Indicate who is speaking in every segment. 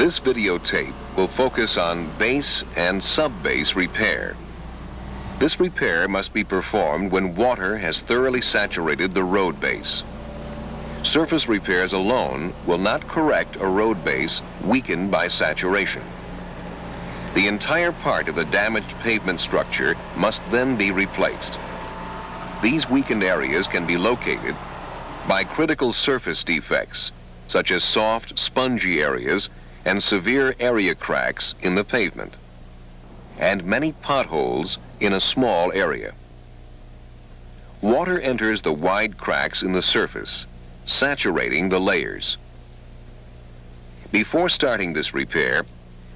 Speaker 1: This videotape will focus on base and sub-base repair. This repair must be performed when water has thoroughly saturated the road base. Surface repairs alone will not correct a road base weakened by saturation. The entire part of the damaged pavement structure must then be replaced. These weakened areas can be located by critical surface defects, such as soft, spongy areas and severe area cracks in the pavement, and many potholes in a small area. Water enters the wide cracks in the surface, saturating the layers. Before starting this repair,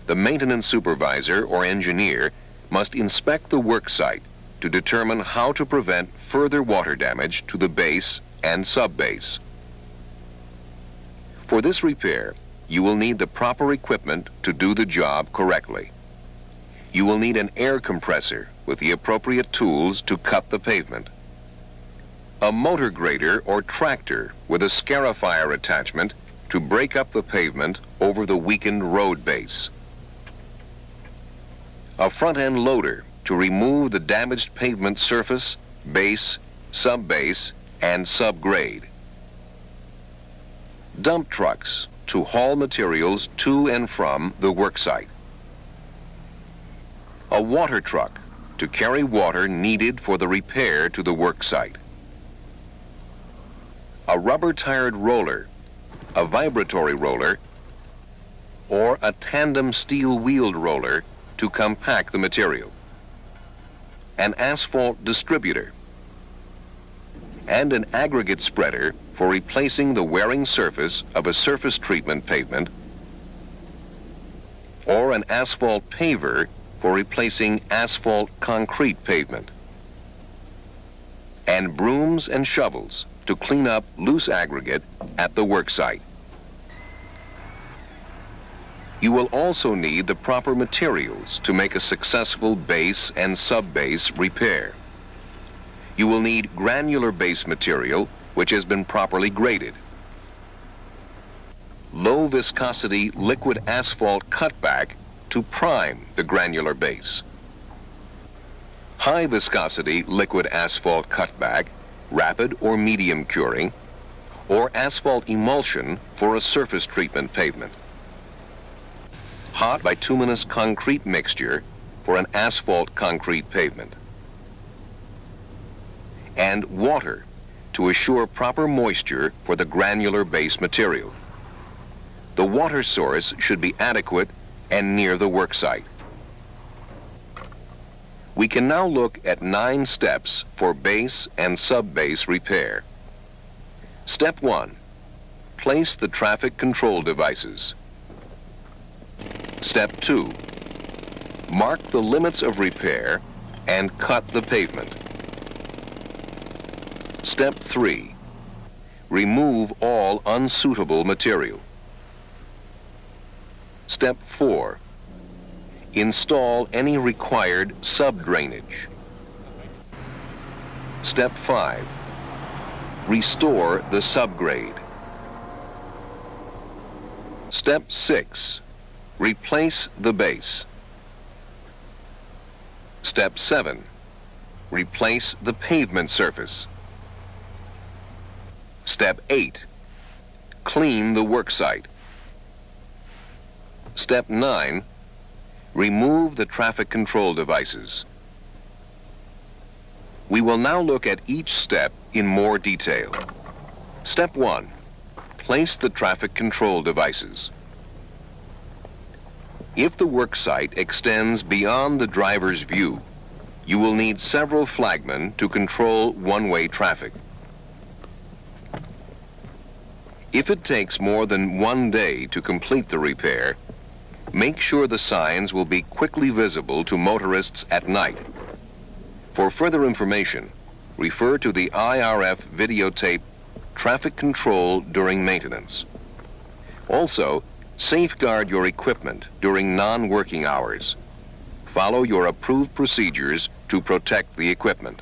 Speaker 1: the maintenance supervisor or engineer must inspect the work site to determine how to prevent further water damage to the base and sub-base. For this repair, you will need the proper equipment to do the job correctly. You will need an air compressor with the appropriate tools to cut the pavement, a motor grader or tractor with a scarifier attachment to break up the pavement over the weakened road base, a front-end loader to remove the damaged pavement surface, base, sub-base, and subgrade, dump trucks to haul materials to and from the work site, a water truck to carry water needed for the repair to the work site, a rubber-tired roller, a vibratory roller, or a tandem steel-wheeled roller to compact the material, an asphalt distributor, and an aggregate spreader for replacing the wearing surface of a surface treatment pavement, or an asphalt paver for replacing asphalt concrete pavement, and brooms and shovels to clean up loose aggregate at the work site. You will also need the proper materials to make a successful base and sub-base repair. You will need granular base material which has been properly graded, low viscosity liquid asphalt cutback to prime the granular base, high viscosity liquid asphalt cutback, rapid or medium curing, or asphalt emulsion for a surface treatment pavement, hot bituminous concrete mixture for an asphalt concrete pavement, and water to assure proper moisture for the granular base material. The water source should be adequate and near the work site. We can now look at 9 steps for base and sub-base repair. Step 1. Place the traffic control devices. Step 2. Mark the limits of repair and cut the pavement. Step 3. Remove all unsuitable material. Step 4. Install any required sub-drainage. Step 5. Restore the subgrade. Step 6. Replace the base. Step 7. Replace the pavement surface. Step 8. Clean the work site. Step 9. Remove the traffic control devices. We will now look at each step in more detail. Step 1. Place the traffic control devices. If the work site extends beyond the driver's view, you will need several flagmen to control one-way traffic. If it takes more than 1 day to complete the repair, make sure the signs will be quickly visible to motorists at night. For further information, refer to the IRF videotape Traffic Control During Maintenance. Also, safeguard your equipment during non-working hours. Follow your approved procedures to protect the equipment.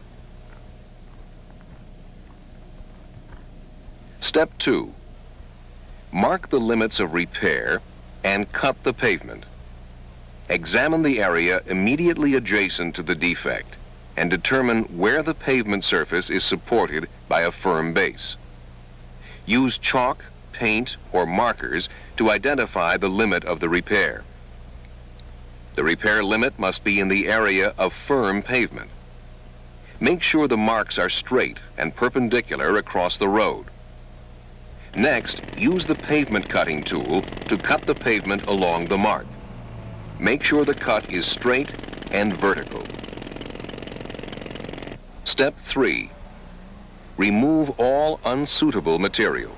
Speaker 1: Step 2. Mark the limits of repair and cut the pavement. Examine the area immediately adjacent to the defect and determine where the pavement surface is supported by a firm base. Use chalk, paint, or markers to identify the limit of the repair. The repair limit must be in the area of firm pavement. Make sure the marks are straight and perpendicular across the road. Next, use the pavement cutting tool to cut the pavement along the mark. Make sure the cut is straight and vertical. Step 3. Remove all unsuitable material.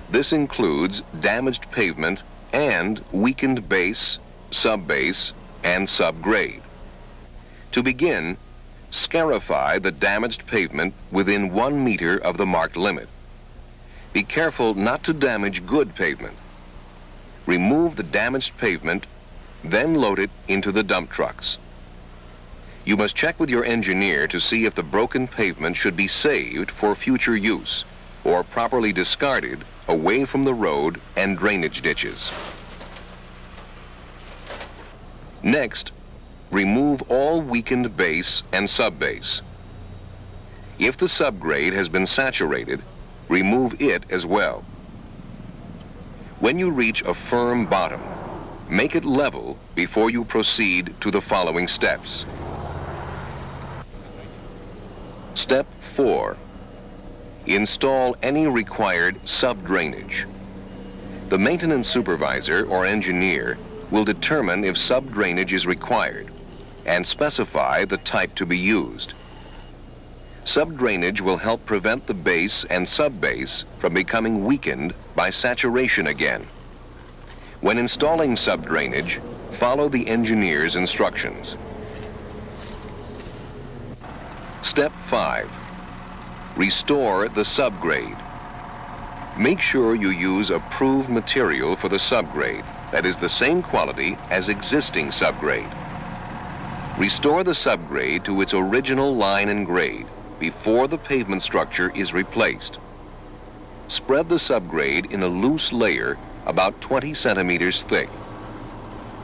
Speaker 1: This includes damaged pavement and weakened base, subbase, and subgrade. To begin, scarify the damaged pavement within 1 meter of the marked limit. Be careful not to damage good pavement. Remove the damaged pavement, then load it into the dump trucks. You must check with your engineer to see if the broken pavement should be saved for future use or properly discarded away from the road and drainage ditches. Next, remove all weakened base and subbase. If the subgrade has been saturated, remove it as well. When you reach a firm bottom, make it level before you proceed to the following steps. Step 4. Install any required sub-drainage. The maintenance supervisor or engineer will determine if sub-drainage is required and specify the type to be used. Sub-drainage will help prevent the base and subbase from becoming weakened by saturation again. When installing sub-drainage, follow the engineer's instructions. Step 5. Restore the subgrade. Make sure you use approved material for the subgrade that is the same quality as existing subgrade. Restore the subgrade to its original line and grade before the pavement structure is replaced. Spread the subgrade in a loose layer about 20 centimeters thick.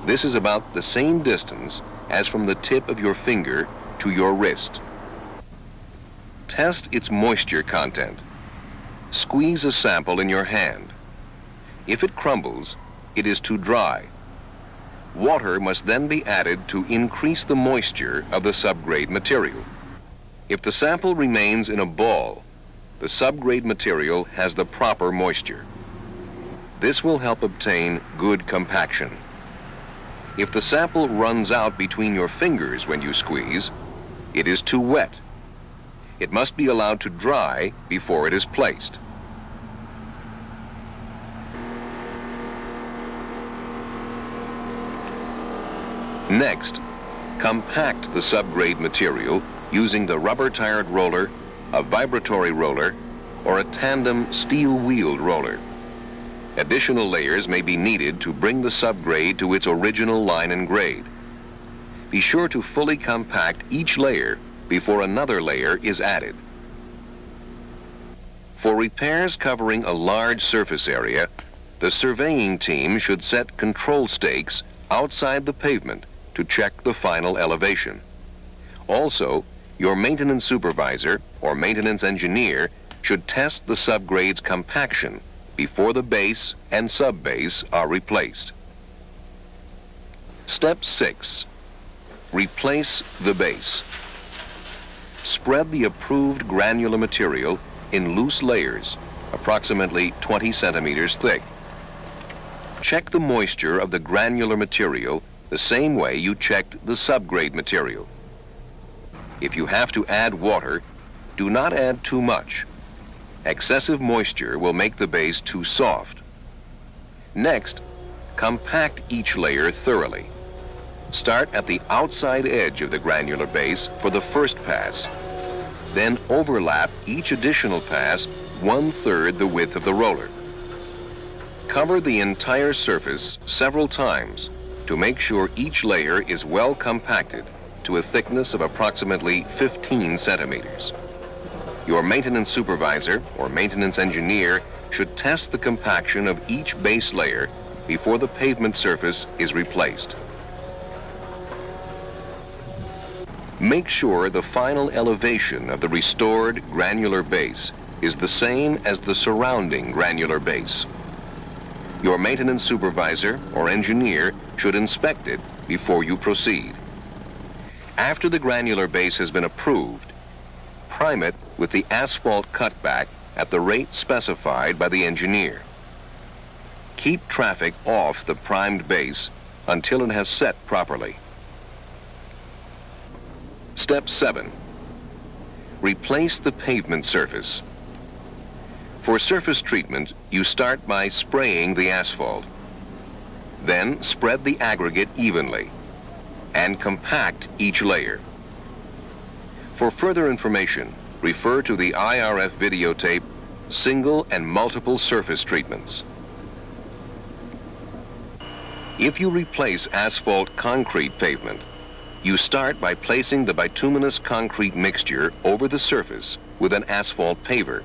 Speaker 1: This is about the same distance as from the tip of your finger to your wrist. Test its moisture content. Squeeze a sample in your hand. If it crumbles, it is too dry. Water must then be added to increase the moisture of the subgrade material. If the sample remains in a ball, the subgrade material has the proper moisture. This will help obtain good compaction. If the sample runs out between your fingers when you squeeze, it is too wet. It must be allowed to dry before it is placed. Next, compact the subgrade material using the rubber-tired roller, a vibratory roller, or a tandem steel-wheeled roller. Additional layers may be needed to bring the subgrade to its original line and grade. Be sure to fully compact each layer before another layer is added. For repairs covering a large surface area, the surveying team should set control stakes outside the pavement to check the final elevation. Also, your maintenance supervisor or maintenance engineer should test the subgrade's compaction before the base and subbase are replaced. Step 6. Replace the base. Spread the approved granular material in loose layers, approximately 20 centimeters thick. Check the moisture of the granular material the same way you checked the subgrade material. If you have to add water, do not add too much. Excessive moisture will make the base too soft. Next, compact each layer thoroughly. Start at the outside edge of the granular base for the first pass. Then overlap each additional pass 1/3 the width of the roller. Cover the entire surface several times to make sure each layer is well compacted to a thickness of approximately 15 centimeters. Your maintenance supervisor or maintenance engineer should test the compaction of each base layer before the pavement surface is replaced. Make sure the final elevation of the restored granular base is the same as the surrounding granular base. Your maintenance supervisor or engineer should inspect it before you proceed. After the granular base has been approved, prime it with the asphalt cutback at the rate specified by the engineer. Keep traffic off the primed base until it has set properly. Step 7. Replace the pavement surface. For surface treatment, you start by spraying the asphalt. Then spread the aggregate evenly and compact each layer. For further information, refer to the IRF videotape, Single and Multiple Surface Treatments. If you replace asphalt concrete pavement, you start by placing the bituminous concrete mixture over the surface with an asphalt paver.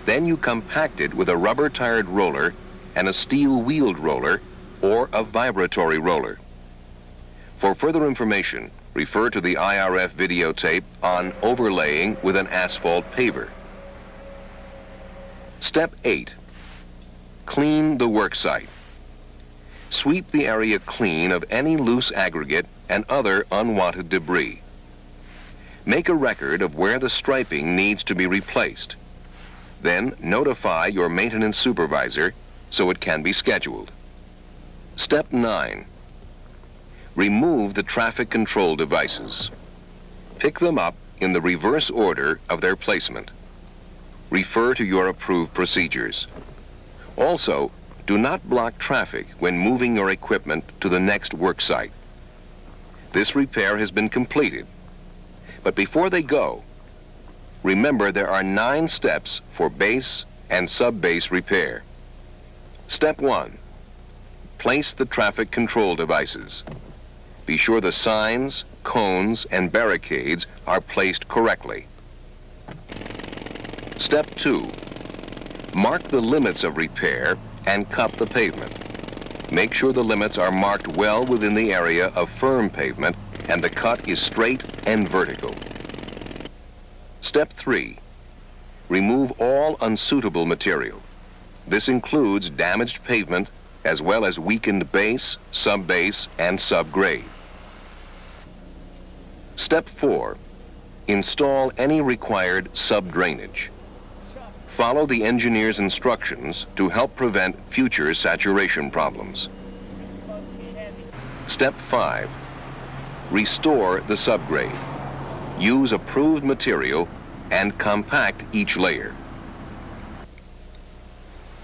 Speaker 1: Then you compact it with a rubber-tired roller and a steel-wheeled roller or a vibratory roller. For further information, refer to the IRF videotape on overlaying with an asphalt paver. Step 8. Clean the worksite. Sweep the area clean of any loose aggregate and other unwanted debris. Make a record of where the striping needs to be replaced. Then notify your maintenance supervisor so it can be scheduled. Step 9. Remove the traffic control devices. Pick them up in the reverse order of their placement. Refer to your approved procedures. Also, do not block traffic when moving your equipment to the next work site. This repair has been completed. But before they go, remember there are 9 steps for base and sub-base repair. Step 1. Place the traffic control devices. Be sure the signs, cones, and barricades are placed correctly. Step 2. Mark the limits of repair and cut the pavement. Make sure the limits are marked well within the area of firm pavement and the cut is straight and vertical. Step 3. Remove all unsuitable material. This includes damaged pavement as well as weakened base, sub-base, and subgrade. Step 4. Install any required sub-drainage. Follow the engineer's instructions to help prevent future saturation problems. Step 5. Restore the subgrade. Use approved material and compact each layer.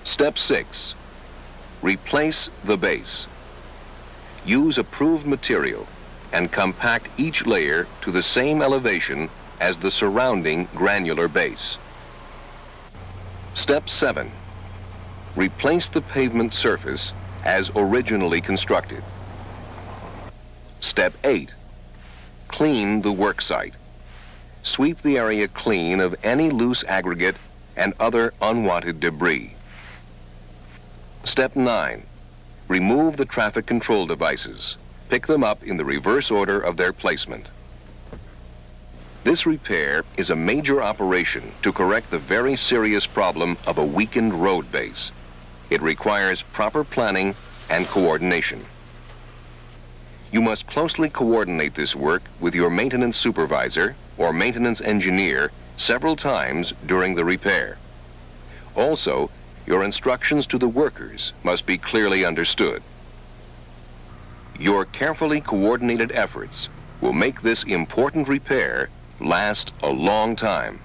Speaker 1: Step 6. Replace the base. Use approved material and compact each layer to the same elevation as the surrounding granular base. Step 7. Replace the pavement surface as originally constructed. Step 8. Clean the worksite. Sweep the area clean of any loose aggregate and other unwanted debris. Step 9. Remove the traffic control devices. Pick them up in the reverse order of their placement. This repair is a major operation to correct the very serious problem of a weakened road base. It requires proper planning and coordination. You must closely coordinate this work with your maintenance supervisor or maintenance engineer several times during the repair. Also, your instructions to the workers must be clearly understood. Your carefully coordinated efforts will make this important repair last a long time.